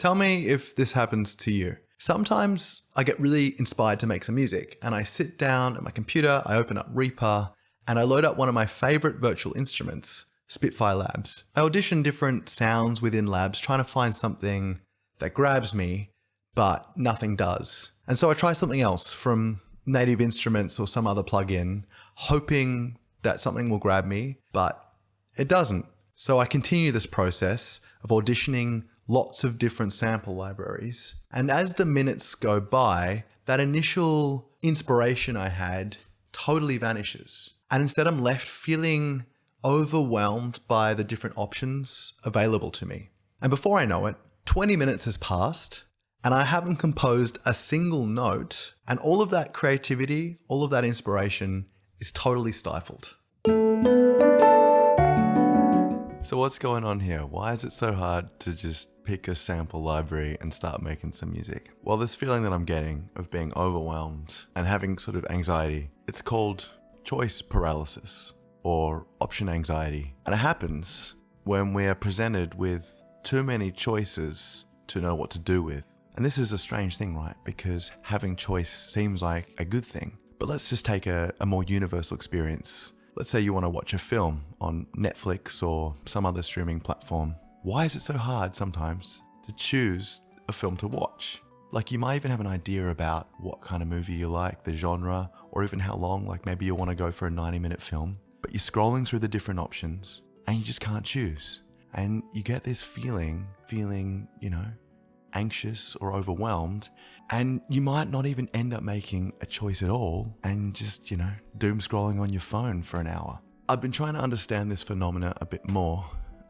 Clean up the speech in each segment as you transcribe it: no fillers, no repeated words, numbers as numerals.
Tell me if this happens to you. Sometimes I get really inspired to make some music and I sit down at my computer, I open up Reaper, and I load up one of my favorite virtual instruments, Spitfire Labs. I audition different sounds within Labs, trying to find something that grabs me, but nothing does. And so I try something else from Native Instruments or some other plugin, hoping that something will grab me, but it doesn't. So I continue this process of auditioning lots of different sample libraries. And as the minutes go by, that initial inspiration I had totally vanishes. And instead I'm left feeling overwhelmed by the different options available to me. And before I know it, 20 minutes has passed and I haven't composed a single note, and all of that creativity, all of that inspiration is totally stifled. So what's going on here? Why is it so hard to just pick a sample library and start making some music? Well, this feeling that I'm getting of being overwhelmed and having sort of anxiety, it's called choice paralysis or option anxiety. And it happens when we are presented with too many choices to know what to do with. And this is a strange thing, right? Because having choice seems like a good thing. But let's just take a more universal experience. Let's say you want to watch a film on Netflix or some other streaming platform. Why is it so hard sometimes to choose a film to watch? Like, you might even have an idea about what kind of movie you like, the genre, or even how long. Like maybe you want to go for a 90-minute film, but you're scrolling through the different options and you just can't choose. And you get this feeling, anxious or overwhelmed, and you might not even end up making a choice at all and just, doom scrolling on your phone for an hour. I've been trying to understand this phenomena a bit more,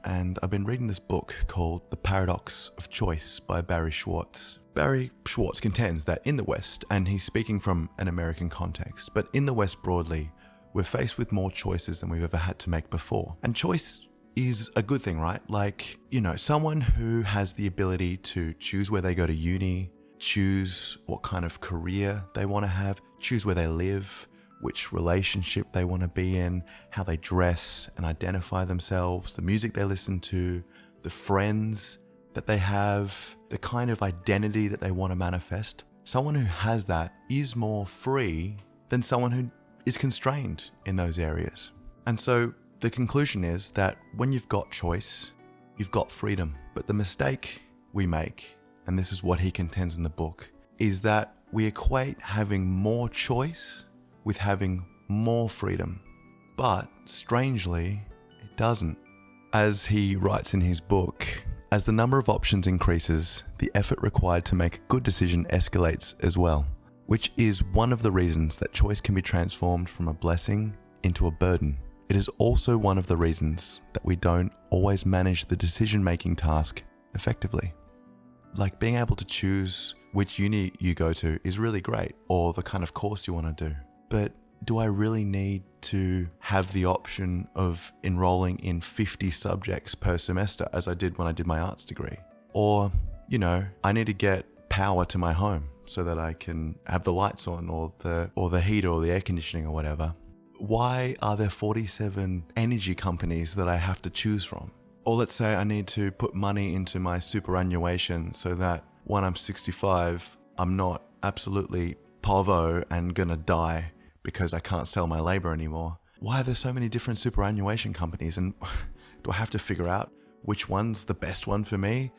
and I've been reading this book called The Paradox of Choice by Barry Schwartz. Barry Schwartz contends that in the West, and he's speaking from an American context, but in the West broadly, we're faced with more choices than we've ever had to make before. And choice is a good thing, right? Like, someone who has the ability to choose where they go to uni, choose what kind of career they want to have, choose where they live, which relationship they want to be in, how they dress and identify themselves, the music they listen to, the friends that they have, the kind of identity that they want to manifest. Someone who has that is more free than someone who is constrained in those areas. And so the conclusion is that when you've got choice, you've got freedom. But the mistake we make, and this is what he contends in the book, is that we equate having more choice with having more freedom. But strangely, it doesn't. As he writes in his book, as the number of options increases, the effort required to make a good decision escalates as well, which is one of the reasons that choice can be transformed from a blessing into a burden. It is also one of the reasons that we don't always manage the decision-making task effectively. Like, being able to choose which uni you go to is really great, or the kind of course you want to do. But do I really need to have the option of enrolling in 50 subjects per semester as I did when I did my arts degree? Or, I need to get power to my home so that I can have the lights on or the heater or the air conditioning or whatever. Why are there 47 energy companies that I have to choose from? Or let's say I need to put money into my superannuation so that when I'm 65, I'm not absolutely povo and gonna die because I can't sell my labor anymore. Why are there so many different superannuation companies, and do I have to figure out which one's the best one for me?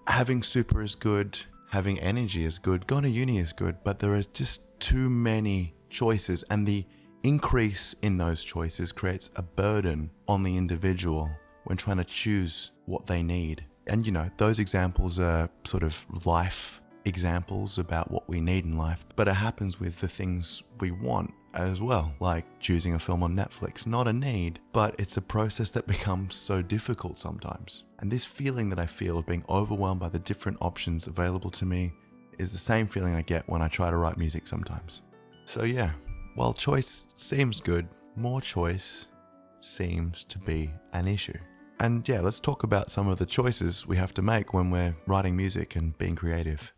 Having super is good, having energy is good, going to uni is good, but there are just too many choices, and the increase in those choices creates a burden on the individual when trying to choose what they need. And those examples are sort of life examples about what we need in life, but it happens with the things we want as well, like choosing a film on Netflix. Not a need, but it's a process that becomes so difficult sometimes. And this feeling that I feel of being overwhelmed by the different options available to me is the same feeling I get when I try to write music sometimes. So yeah, while choice seems good, more choice seems to be an issue. And yeah, let's talk about some of the choices we have to make when we're writing music and being creative.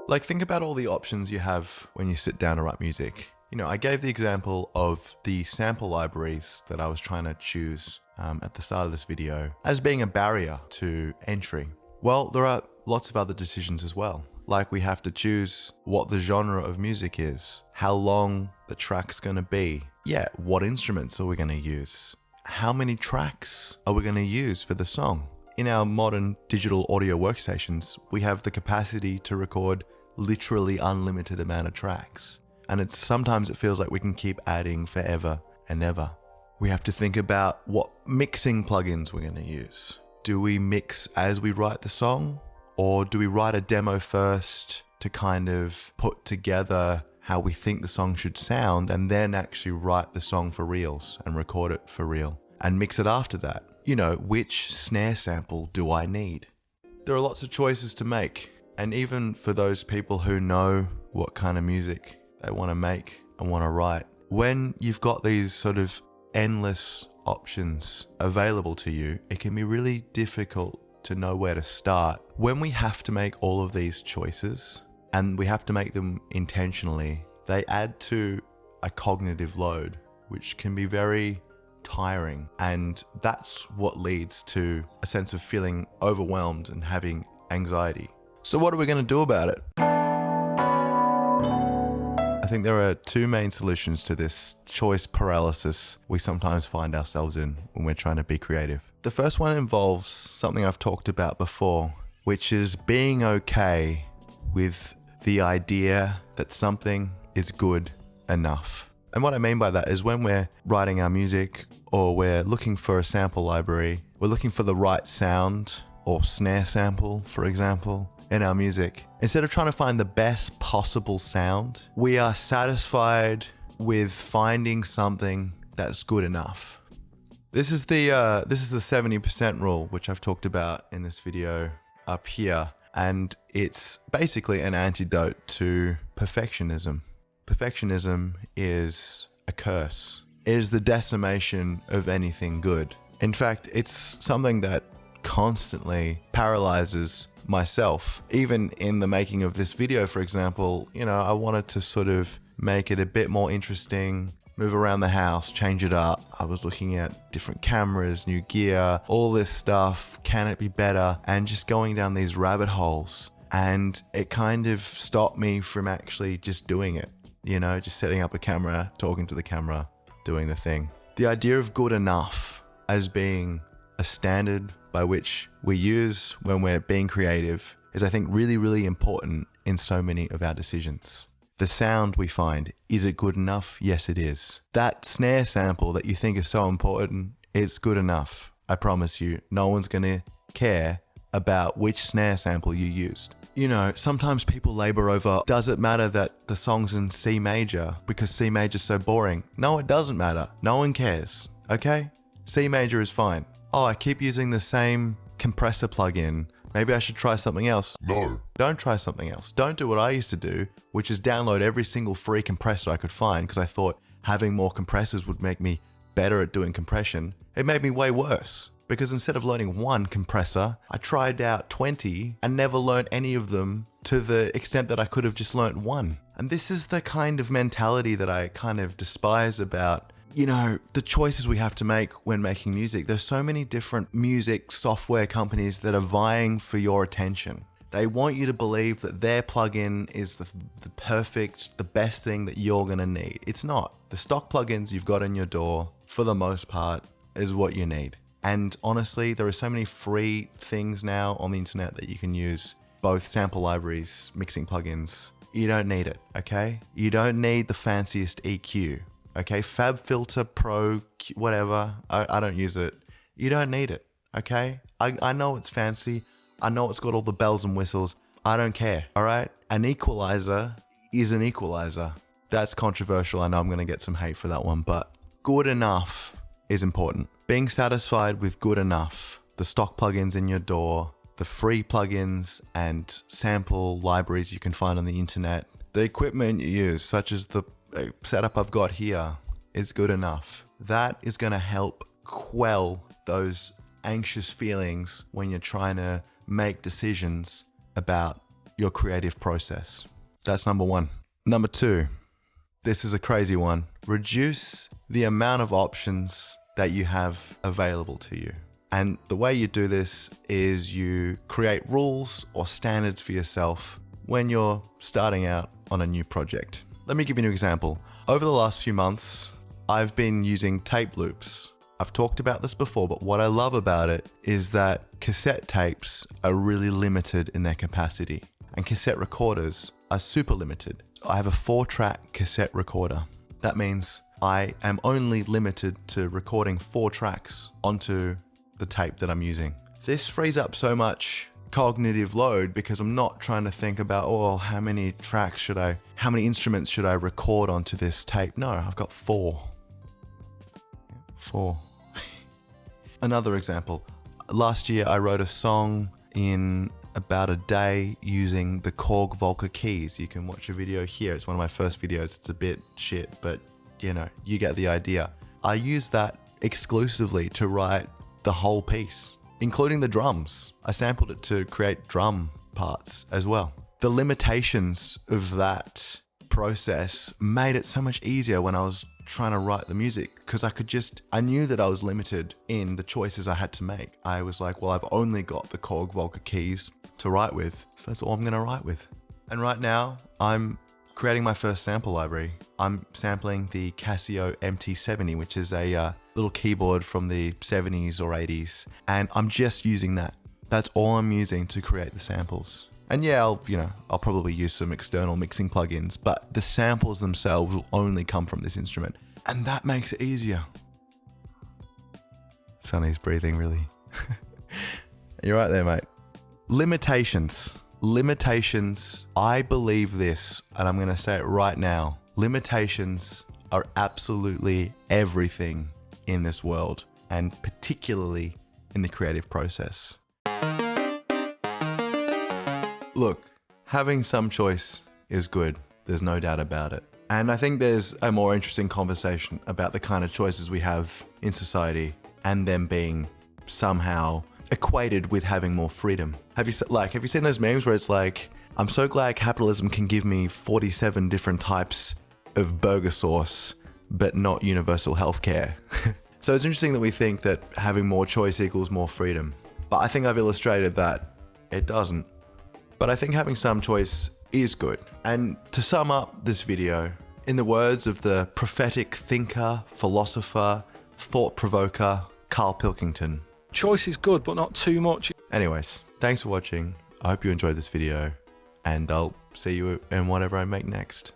Like, think about all the options you have when you sit down to write music. I gave the example of the sample libraries that I was trying to choose at the start of this video as being a barrier to entry. Well, there are lots of other decisions as well. Like we have to choose what the genre of music is, how long the track's going to be. Yeah, what instruments are we going to use? How many tracks are we going to use for the song? In our modern digital audio workstations, we have the capacity to record literally unlimited amount of tracks. And sometimes it feels like we can keep adding forever and ever. We have to think about what mixing plugins we're going to use. Do we mix as we write the song? Or do we write a demo first to kind of put together how we think the song should sound and then actually write the song for reals and record it for real and mix it after that? Which snare sample do I need? There are lots of choices to make. And even for those people who know what kind of music they want to make and want to write, when you've got these sort of endless options available to you, it can be really difficult to know where to start. When we have to make all of these choices, and we have to make them intentionally, they add to a cognitive load, which can be very tiring. And that's what leads to a sense of feeling overwhelmed and having anxiety. So what are we going to do about it? I think there are two main solutions to this choice paralysis we sometimes find ourselves in when we're trying to be creative. The first one involves something I've talked about before, which is being okay with the idea that something is good enough. And what I mean by that is when we're writing our music or we're looking for a sample library, we're looking for the right sound or snare sample, for example, in our music. Instead of trying to find the best possible sound, we are satisfied with finding something that's good enough. This is the 70% rule, which I've talked about in this video up here, and it's basically an antidote to perfectionism. Perfectionism is a curse. It is the decimation of anything good. In fact, it's something that constantly paralyzes myself. Even in the making of this video, for example, I wanted to sort of make it a bit more interesting, move around the house, change it up. I was looking at different cameras, new gear, all this stuff. Can it be better? And just going down these rabbit holes. And it kind of stopped me from actually just doing it. Just setting up a camera, talking to the camera, doing the thing. The idea of good enough as being a standard by which we use when we're being creative is, I think, really, really important in so many of our decisions. The sound we find, is it good enough? Yes, it is. That snare sample that you think is so important, it's good enough. I promise you, no one's gonna care about which snare sample you used. Sometimes people labor over, does it matter that the song's in C major because C major is so boring? No, it doesn't matter. No one cares, okay? C major is fine. Oh, I keep using the same compressor plugin. Maybe I should try something else. No. Don't try something else. Don't do what I used to do, which is download every single free compressor I could find because I thought having more compressors would make me better at doing compression. It made me way worse because instead of learning one compressor, I tried out 20 and never learned any of them to the extent that I could have just learned one. And this is the kind of mentality that I kind of despise about the choices we have to make when making music. There's so many different music software companies that are vying for your attention. They want you to believe that their plugin is the perfect, the best thing that you're gonna need. It's not. The stock plugins you've got in your door, for the most part, is what you need. And honestly, there are so many free things now on the internet that you can use, both sample libraries, mixing plugins. You don't need it, okay? You don't need the fanciest EQ. Okay, FabFilter Pro, whatever, I don't use it. You don't need it, okay? I know it's fancy. I know it's got all the bells and whistles. I don't care, all right? An equalizer is an equalizer. That's controversial. I know I'm gonna get some hate for that one, but good enough is important. Being satisfied with good enough, the stock plugins in your door, the free plugins and sample libraries you can find on the internet, the equipment you use, such as the setup I've got here, is good enough. That is going to help quell those anxious feelings when you're trying to make decisions about your creative process. That's number one. Number two, This is a crazy one. Reduce the amount of options that you have available to you. And the way you do this is you create rules or standards for yourself when you're starting out on a new project. Let me give you an example. Over the last few months, I've been using tape loops. I've talked about this before, but what I love about it is that cassette tapes are really limited in their capacity, and cassette recorders are super limited. I have a 4-track cassette recorder. That means I am only limited to recording 4 tracks onto the tape that I'm using. This frees up so much cognitive load because I'm not trying to think about, oh, how many instruments should I record onto this tape? No, I've got 4. 4. Another example. Last year I wrote a song in about a day using the Korg Volca keys. You can watch a video here. It's one of my first videos. It's a bit shit, but you know, you get the idea. I used that exclusively to write the whole piece, including the drums. I sampled it to create drum parts as well. The limitations of that process made it so much easier when I was trying to write the music, because I knew that I was limited in the choices I had to make. I was like, well, I've only got the Korg Volca keys to write with, so that's all I'm gonna write with. And right now, I'm creating my first sample library. I'm sampling the Casio MT70, which is a little keyboard from the 70s or 80s, and I'm just using that. That's all I'm using to create the samples. And yeah, I'll probably use some external mixing plugins, but the samples themselves will only come from this instrument. And that makes it easier. Sonny's breathing really. You're right there, mate. Limitations. I believe this, and I'm gonna say it right now. Limitations are absolutely everything in this world, and particularly in the creative process. Look, having some choice is good. There's no doubt about it. And I think there's a more interesting conversation about the kind of choices we have in society and them being somehow equated with having more freedom. Have you seen those memes where it's like, I'm so glad capitalism can give me 47 different types of burger sauce, but not universal healthcare. So it's interesting that we think that having more choice equals more freedom. But I think I've illustrated that it doesn't. But I think having some choice is good. And to sum up this video, in the words of the prophetic thinker, philosopher, thought provoker, Carl Pilkington, choice is good, but not too much. Anyways, thanks for watching. I hope you enjoyed this video, and I'll see you in whatever I make next.